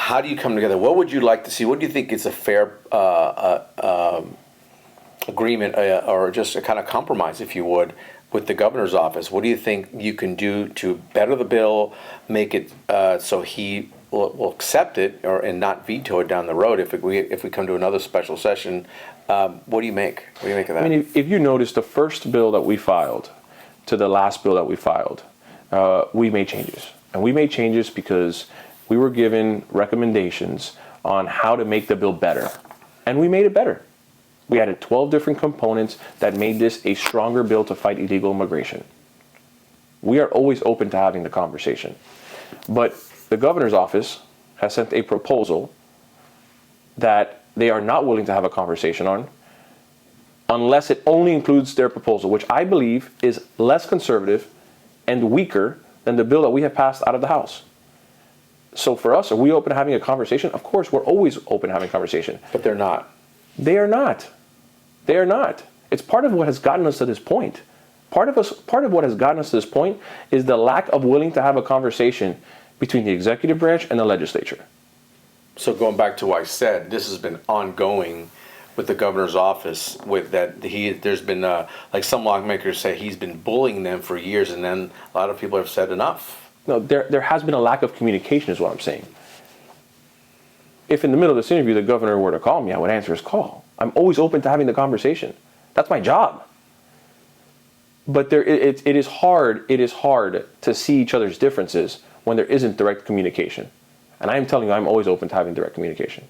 how do you come together? What would you like to see? What do you think is a fair agreement or just a kind of compromise, if you would, with the governor's office? What do you think you can do to better the bill, make it so he will accept it and not veto it down the road if we come to another special session? What do you make? What do you make of that? I mean, if you notice, the first bill that we filed to the last bill that we filed, we made changes. And we made changes because we were given recommendations on how to make the bill better. And we made it better. We added 12 different components that made this a stronger bill to fight illegal immigration. We are always open to having the conversation. But the governor's office has sent a proposal that they are not willing to have a conversation on unless it only includes their proposal, which I believe is less conservative and weaker than the bill that we have passed out of the House. So for us, are we open to having a conversation? Of course, we're always open to having a conversation. But they're not. They are not. They are not. It's part of what has gotten us to this point. Part of what has gotten us to this point is the lack of willing to have a conversation between the executive branch and the legislature. So going back to what I said, this has been ongoing with the governor's office. With that, there's been like some lawmakers say he's been bullying them for years, and then a lot of people have said enough. No, there has been a lack of communication, is what I'm saying. If in the middle of this interview the governor were to call me, I would answer his call. I'm always open to having the conversation. That's my job. But it is hard to see each other's differences when there isn't direct communication. And I am telling you, I'm always open to having direct communication.